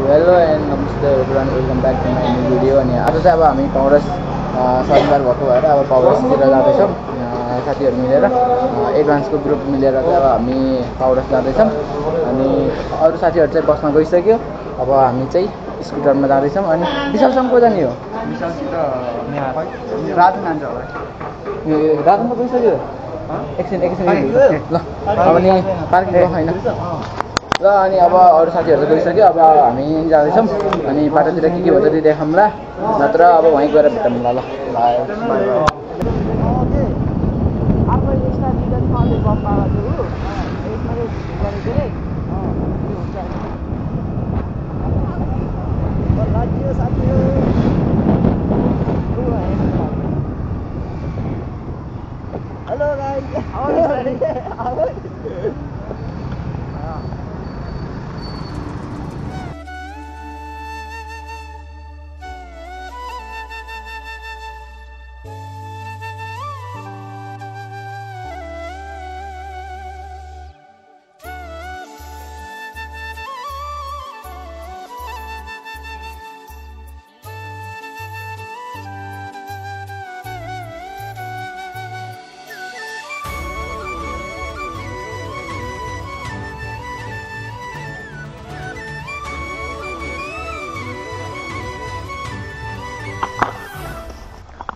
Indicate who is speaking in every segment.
Speaker 1: Hello and नमस्ते everyone, welcome back to my new video. अनि आज चाहिँ अब हामी पाउडस शनिबार भएको भएर अब पाउडसतिर जाँदैछौँ साथीहरू मिलेर, एडभान्सको ग्रुप मिलेर चाहिँ अब हामी पाउडस जाँदैछौँ। अनि अरू साथीहरू चाहिँ बस्न गइसक्यो, अब हामी चाहिँ स्कुटरमा जाँदैछौँ। अनि विशालसम्म को जाने हो?
Speaker 2: राजु जान्छ होला।
Speaker 1: राजमा गइसक्यो एकछिन ल। अब नि पार्किङ होइन ल। अनि अब अरू साथीहरू चाहिँ गइसक्यो, अब हामी जाँदैछौँ। अनि बाटोतिर के हुन्छ त्यो देखाउँला, नत्र अब वहीँ गएर भेटौँला। ल
Speaker 2: हेलो गाइस,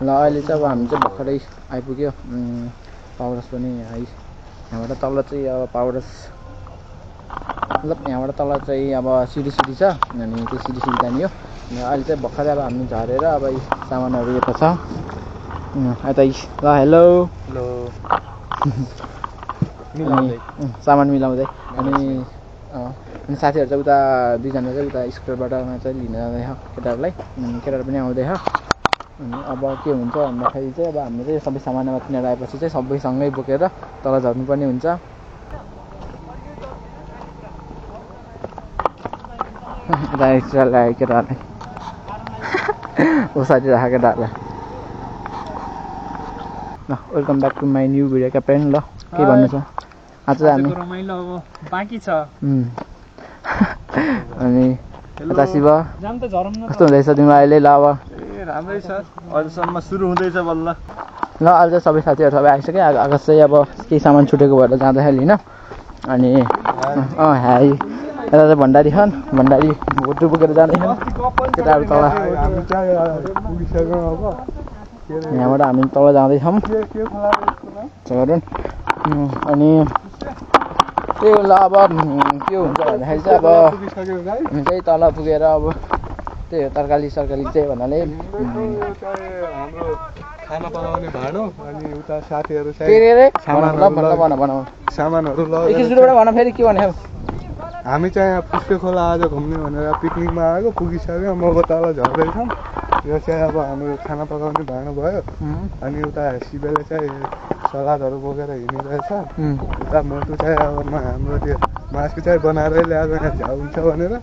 Speaker 1: ल अहिले चाहिँ अब हामी चाहिँ भर्खरै आइपुग्यो पाउडस पनि। यहाँबाट तल चाहिँ अब पाउडस, मतलब यहाँबाट तल चाहिँ अब सिडी छ। अनि त्यो सिडी जाने हो। अहिले चाहिँ भर्खरै अब हामी झरेर अब सामानहरू यता छ यता। ल हेलो सामान मिलाउँदै। अनि साथीहरू चाहिँ उता दुईजना चाहिँ उता स्कुटरबाट चाहिँ लिन जाँदैछ केटाहरूलाई, केटाहरू पनि आउँदैछ। अनि अब के हुन्छ भन्दाखेरि चाहिँ अब हामी चाहिँ सबै सामानहरू किनेर आएपछि चाहिँ सबैसँगै बोकेर तल झर्नुपर्ने हुन्छ। यता एक्स्ट्रा लाग्यो केटाहरूलाई, उसारी राखेको केटाहरूलाई। ल welcome back to my new video captain. ल के भन्नु छ? आज हामी
Speaker 2: रमाइलो अब बाँकी छ।
Speaker 1: अनि यता शिव कस्तो हुँदैछ तिम्रो अहिले? ल अब
Speaker 2: राम्रै छ, अहिलेसम्म सुरु हुँदैछ बल्ल।
Speaker 1: ल अहिले चाहिँ सबै साथीहरू सबै आइसक्यो। आकाश चाहिँ अब केही सामान छुटेको भएर जाँदाखेरि लिन। अनि हाई यता चाहिँ भण्डारी भोटु बोकेर जाँदैछन् केटाहरू तल। यहाँबाट हामी तल जाँदैछौँ झरुन। अनि त्यही ल अब के हुन्छ भन्दाखेरि चाहिँ अब हामी चाहिँ तल पुगेर अब त्यही हो तरकारी चाहिँ भन्नाले
Speaker 2: हाम्रो खाना बनाउने भाँडो अनि उता साथीहरू सामानहरू
Speaker 1: भन फेरि के भने।
Speaker 2: हामी चाहिँ यहाँ पुष्पे खोला आज घुम्ने भनेर पिकनिकमा आएको, पुगिसक्यो। म तल झर्दैछौँ। यो चाहिँ अब हाम्रो खाना पकाउने भाँडो भयो। अनि उता शिवले चाहिँ सलादहरू बोकेर हिँडिरहेछ। उता मोटु चाहिँ अब हाम्रो त्यो मासु चाहिँ बनाएरै ल्याएको, यहाँ झ्याउ हुन्छ भनेर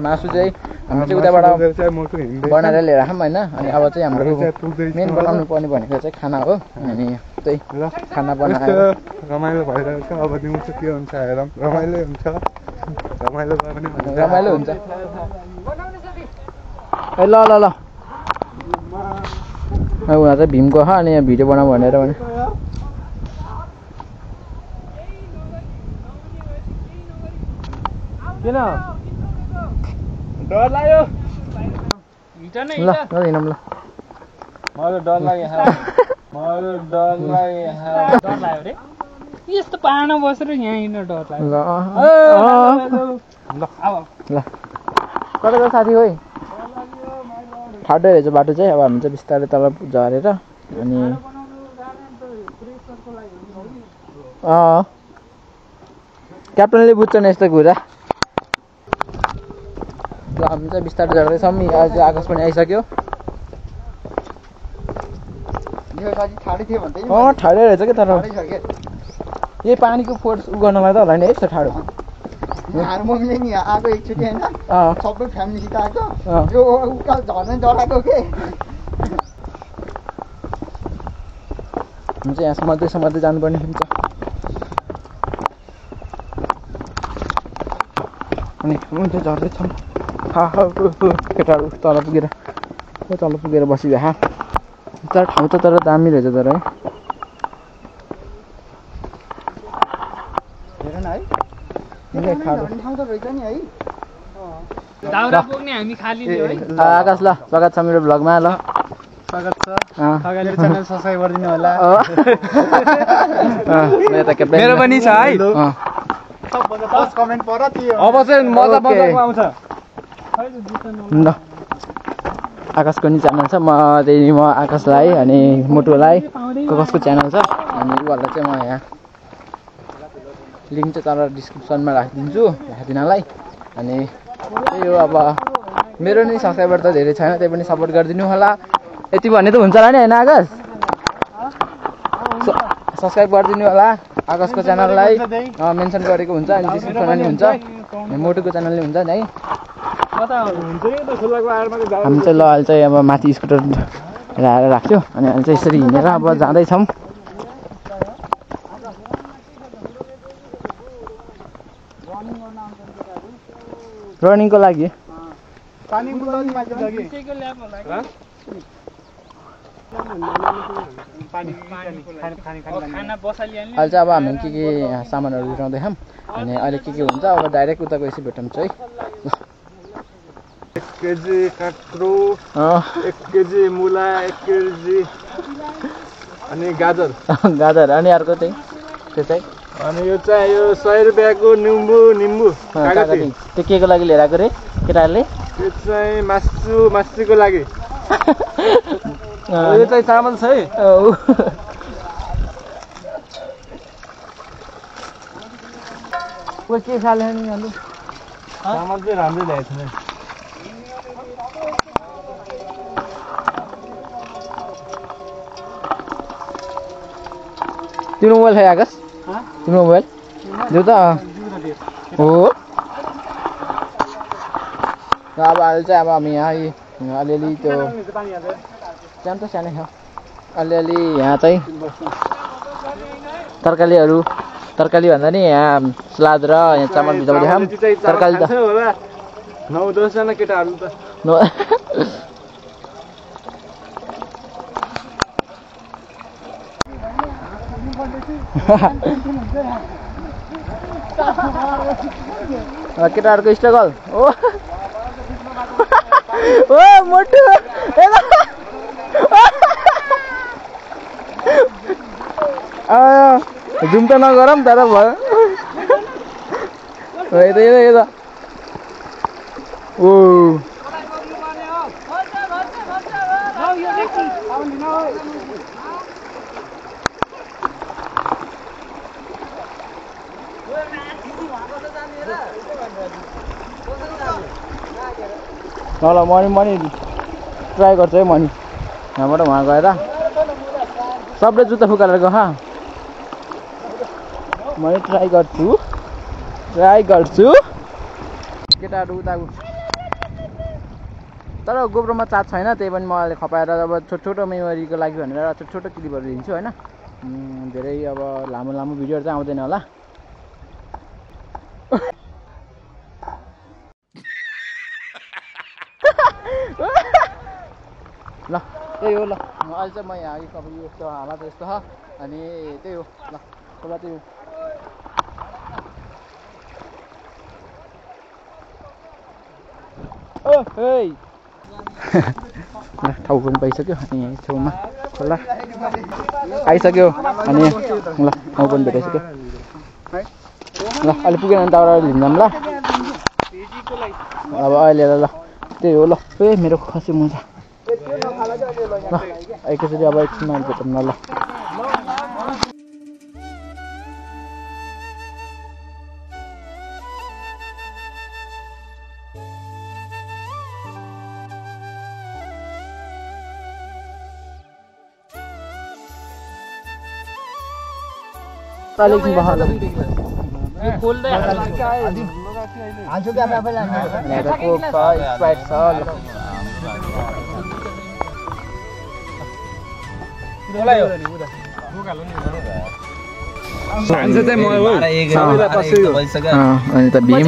Speaker 1: मासु चाहिँ हामी चाहिँ उताबाट
Speaker 2: मोटु हिँड्दै
Speaker 1: बनाएर लिएर आऊँ होइन। अनि अब चाहिँ हाम्रो मेन बनाउनु पर्ने भनेको चाहिँ खाना हो। अनि त्यही खाना बनाएर
Speaker 2: रमाइलो भइरहेको छ। अब दिउँसो के हुन्छ हेरौँ, रमाइलो हुन्छ। रमाइलो
Speaker 1: हुन्छ। ए ल ल ल उनीहरू चाहिँ भीमको अनि यहाँ भिडियो बनाऊ भनेर भने
Speaker 2: किन डर लाग्यो?
Speaker 1: ल हिँडौँ ल।
Speaker 2: मलाई डर लाग्यो रे। यस्तो पाहाडमा बसेर यहाँ हिँड्न डर लाग्यो।
Speaker 1: ल कता साथी हो? ठाडो रहेछ बाटो चाहिँ। अब हामी चाहिँ बिस्तारै तल झरेर अनि क्याप्टनले बुझ्छ नि यस्तो कुरा। ल हामी चाहिँ बिस्तारै झर्दैछौँ। आज आकाश पनि आइसक्यो। ठाडै रहेछ क्या, तर यही पानीको फोर्स गर्नलाई त होला नि यस्तो ठाडो।
Speaker 3: मम्मीले नि आएको एकचोटि होइन, सबै फ्यामिलीसित आएको, यो उकाल झर्नै डराएको के।
Speaker 1: हामी चाहिँ यहाँ समात्दै जानुपर्ने हुन्छ। अनि हामी चाहिँ झर्दैछौँ। केटाहरू तल पुगेर बसिरह तर ठाउँ त तर दामी रहेछ तर है
Speaker 3: हेर न है ठाउँ त रहेछ नि है
Speaker 4: दाउरा पुग्ने हामी खाली दियो है
Speaker 1: आकाश ल स्वागत छ मेरो भ्लगमा ल
Speaker 2: स्वागत छ अगाडि च्यानल सब्स्क्राइब गरिदिनु होला
Speaker 4: मेरो पनि छ है
Speaker 2: कमेन्ट पर
Speaker 4: अब चाहिँ मजा मजाको आउँछ
Speaker 1: ल आकाशको नि च्यानल छ म आकाशलाई अनि मोटुलाई कसको च्यानल छ अनि उहाँहरूलाई चाहिँ म यहाँ लिङ्क चाहिँ तल डिस्क्रिप्सनमा राखिदिनलाई अनि त्यही हो अब मेरो नि सब्सक्राइबर त धेरै छैन त्यही पनि सपोर्ट गरिदिनु होला यति भन्ने त हुन्छ होला नि होइन आकाश सब्सक्राइब गरिदिनु होला आकाशको च्यानललाई मेन्सन गरेको हुन्छ अनि डिस्क्रिप्सनमा नि हुन्छ मोटुको च्यानल नि हुन्छ नि है हामी चाहिँ ल अहिले चाहिँ अब माथि स्कुटर ल्याएर राख्यो अनि अहिले चाहिँ यसरी हिँडेर अब जाँदैछौँ रनिङको लागि अहिले चाहिँ अब हामी के सामानहरू लिइरहँदैछौँ अनि अहिले के हुन्छ अब डाइरेक्ट उता गएपछि भेटौँ चाहिँ
Speaker 2: 1 केजी काँक्रो 1 केजी मुला 1 केजी अनि गाजर
Speaker 1: अनि अर्को चाहिँ त्यो चाहिँ
Speaker 2: अनि यो चाहिँ यो 100 रुपियाँको निम्बु कागती
Speaker 1: त्यो के को लागि लिएर आएको रे केटाहरूले
Speaker 2: यो चाहिँ मासुको लागि यो चाहिँ चामल छ है
Speaker 1: के खाले नि अलु
Speaker 2: चामल चाहिँ राम्रै ल्याएको छैन
Speaker 1: तिम्रो मोबाइल है आकाश तिम्रो मोबाइल देऊ त हो अब अहिले चाहिँ अब हामी यहाँ अलिअलि त्यो सानो त सानै छ अलिअलि यहाँ चाहिँ तरकारी भन्दा नि यहाँ सलाद र यहाँ चामल भिजाउँदै खाम तरकारी त
Speaker 2: 9-10 जना केटाहरू त
Speaker 1: केटाहरूको स्ट्रगल ओ मोटु जुम त नगरौँ तर भयो यता ओ ल मनी ट्राई गर्छु है मनी यहाँबाट उहाँ गएर सबले जुत्ता फुकालेर गह मैले ट्राई गर्छु केटाहरू उता तर गोप्रोमा चार्ज छैन त्यही पनि मैले खपाएर अब छोटो मेमोरीको लागि भनेर छोटो क्लिपहरू लिन्छु होइन धेरै अब लामो भिडियोहरू चाहिँ आउँदैन होला ल त्यही हो ल अहिले चाहिँ म यहाँ अब यस्तो हालत यस्तो छ अनि त्यही हो ल खोला त्यही हो ठाउँ पनि पाइसक्यो अनि यहीँ छेउमा खोला आइसक्यो अनि ल ठाउँ पनि भेटाइसक्यो ल अहिले पुगेन भने दाउरा लिन्छौँ ल अब अहिले ल त्यही हो ल मेरो खसी मुजा ल एकैचोटि अब एकछिनमा भेटौँ न ल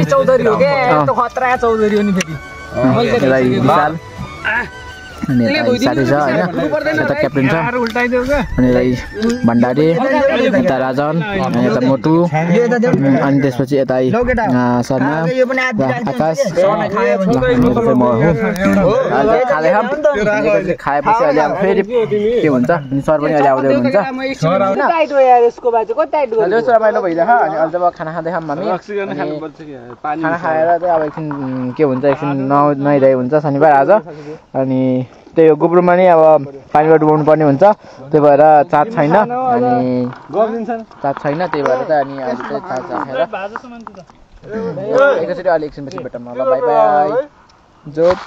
Speaker 4: चौधरी हो क्या खतरा चौधरी हो नि फेरि
Speaker 1: यता विशाल अनि यता साथी छ होइन यता क्याप्टेन छ अनि यता भण्डारी यता राजन अनि यता मोटु अनि त्यसपछि यता शर्मा आकाश खाएपछि अहिले अब फेरि के हुन्छ अनि सर पनि अहिले आउँदै हुनुहुन्छ रमाइलो भइरहेको अनि अहिले जब खाना खाँदैछौँ हामी खाना खाएर चाहिँ अब एकछिन के हुन्छ एकछिन नुहाइरहेको हुन्छ शनिबार आज अनि त्यही हो गोब्रोमा नै अब पानीबाट डुबाउनु पर्ने हुन्छ त्यही भएर चार्ज छैन अनि चार्ज छैन त्यही भएर चाहिँ अनि अहिले चाहिँ चार्ज राखेर एकैचोटि अहिले एकछिनपछि भेटौँ ल बाई बाई जोक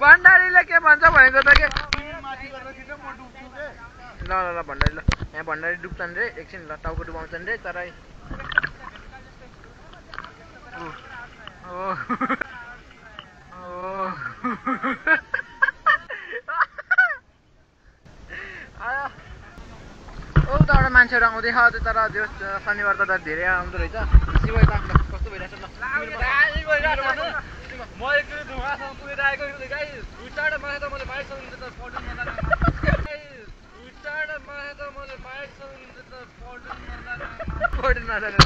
Speaker 1: भण्डारीले के भन्छ भनेको त के ल भण्डारी ल यहाँ भण्डारी डुब्छन् रे एकछिन ल टाउको डुबाउँछन् रे तर उताबाट मान्छेहरू आउँदैछ तर त्यो शनिबार त धेरै आउँदो रहेछ शिवै कस्तो भइरहेछ ल म एकचोटि ढुङ्गासँग पुगेर आएको उचाड माथि त मैले बाइकसँग त पल्टन नजाने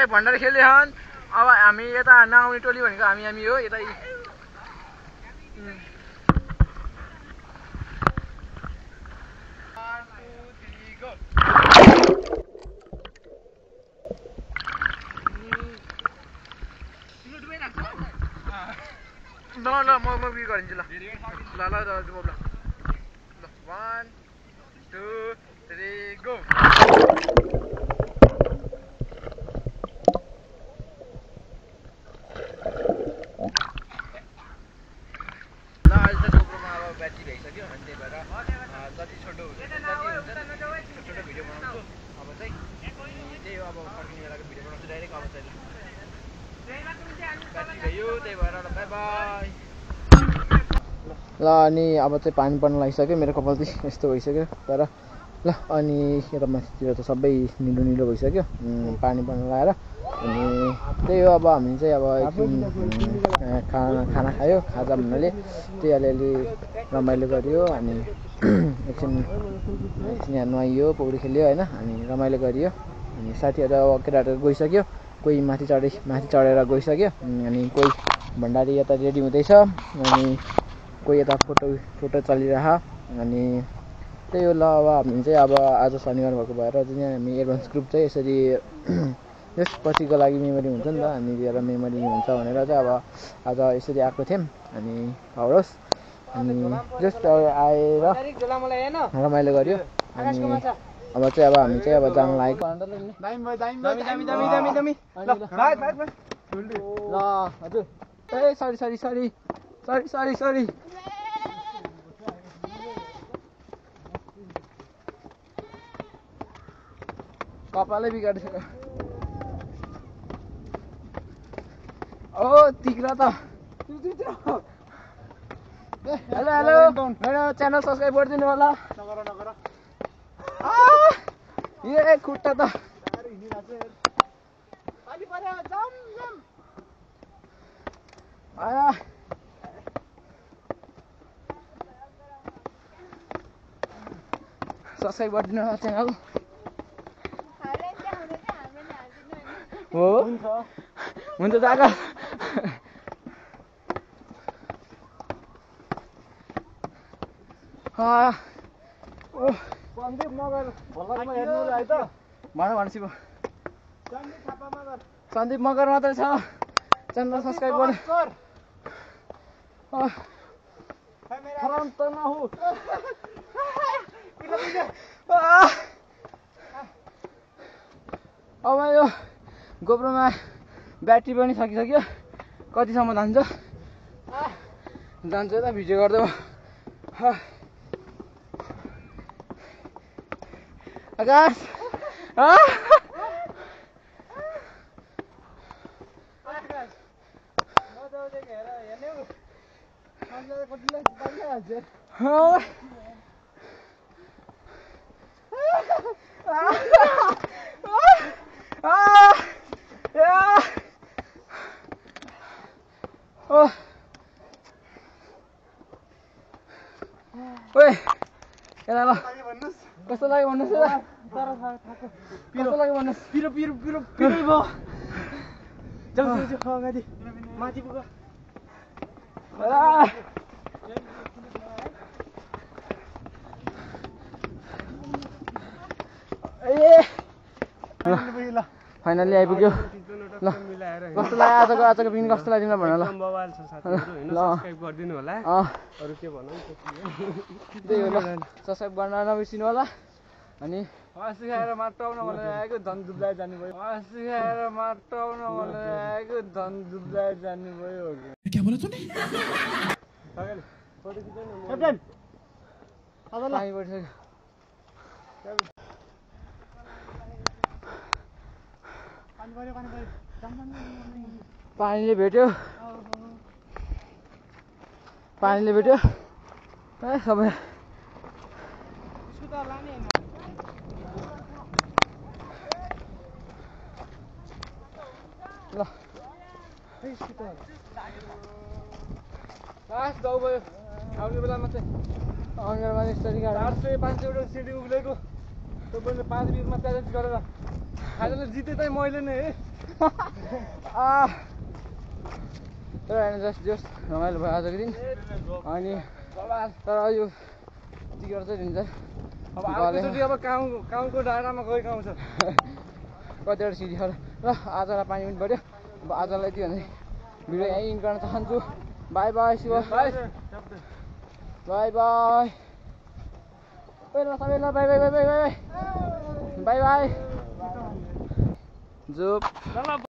Speaker 1: भण्डारी खेल्दै छन् अब हामी यता नआउने टोली भनेको हामी हो यता ल म गरिदिन्छु ल 1 2 3 गो ब्याट्री भइसक्यो अनि त्यही भएर जति छोटो भिडियो बनाउँछु अब चाहिँ त्यही हो अब फर्किने बेलाको भिडियो बनाउँछु डाइरेक्ट अब चाहिँ ब्याट्री भयो त्यही भएर बाई बाई ल अनि अब चाहिँ पानी पर्न लागिसक्यो मेरो कपाल चाहिँ यस्तो भइसक्यो तर ल अनि यता माथितिर त सबै निलो भइसक्यो पानी पर्न लगाएर अनि त्यही हो अब हामी चाहिँ अब एकछिन खाना खायो खाजा भन्नाले त्यही अलिअलि रमाइलो गरियो अनि एकछिन यहाँ नुहाइयो पौडी खेल्यो होइन अनि रमाइलो गरियो अनि साथीहरू अब केटाहरू गइसक्यो कोही माथि चढेर गइसक्यो अनि कोही भण्डारी यता रेडी हुँदैछ अनि कोही यता फोटो चलिरह अनि त्यही हो ल। अब हामी चाहिँ अब आज शनिबार भएको भएर चाहिँ हामी एडभान्स ग्रुप चाहिँ यसरी जस्ट पछिको लागि मेमोरी हुन्छ नि त, हामी लिएर मेमोरी हुन्छ भनेर चाहिँ अब आज यसरी आएको थियौँ अनि हवस् अनि जस्ट आएर रमाइलो गर्यो अनि अब चाहिँ अब हामी चाहिँ अब जान लागेको ल हजुर। ए सरी कपालै बिगाडिसक्यो। ओ तिग्रा त हेलो मेरो च्यानल सब्सक्राइब गरिदिनु होला। ए खुट्टा त आया सब्सक्राइब गरिदिनु होला च्यानल हो हुन्छ दादा। सन्दीप मगर भलामा हेर्नुलाई त भन शिव सन्दीप मगर मात्रै छ च्यानल सब्सक्राइब गर्नु त नहु अब यो गोप्रोमा ब्याट्री पनि सकिसक्यो। कतिसम्म जान्छ त भिडियो गर्दै आकाश यता ल कस्तो लाग्यो भन्नुहोस् कस्तो लाग्यो भन्नुहोस्।
Speaker 4: पिरो भयो अगाडि माथि पुग फाइनली आइपुग्यो। ल कस्तो लाग्यो आजको पिकनिक कस्तो लाग्यो तिमीलाई भन ल।
Speaker 2: सब्सक्राइब गरिदिनु होला। अरु के भनौँ
Speaker 1: त्यही हो ल सब्सक्राइब गर्न नबिर्सिनु होला। अनि
Speaker 4: हाँसी खाएर माटाउन भनेर आएको धन डुब्लाइ जानुभयो। हाँसी खाएर माटाउन भनेर आएको धन डुब्लाइ जानुभयो।
Speaker 1: क्या बोला तूने?
Speaker 3: क्याप्टेन
Speaker 1: पानी परिसक्यो। पानीले भेट्यो ए सबै ल
Speaker 4: लास्ट गाउँ भयो आउने बेलामा चाहिँ
Speaker 1: अङ्गरमा यसरी
Speaker 4: 400-500 सिडी उक्लेको त्यो पनि 5 मिनटमा च्यालेन्ज गरेर फाइनल जिते चाहिँ मैले नै है।
Speaker 1: जस्ट रमाइलो भयो आजको दिन अनि तर यो टिकट चाहिँ दिन्छ
Speaker 4: अब आजचोटि अब काउको डाँडामा गई गाउँछ
Speaker 1: कतिवटा सिडी छ ल। आजलाई पानी पनि पऱ्यो। अब आजलाई त्यो भने भिडियो यहीँ इन्ड गर्न चाहन्छु। Bye bye Shiv bye bye bye सबैलाई bye bye bye bye bye bye by.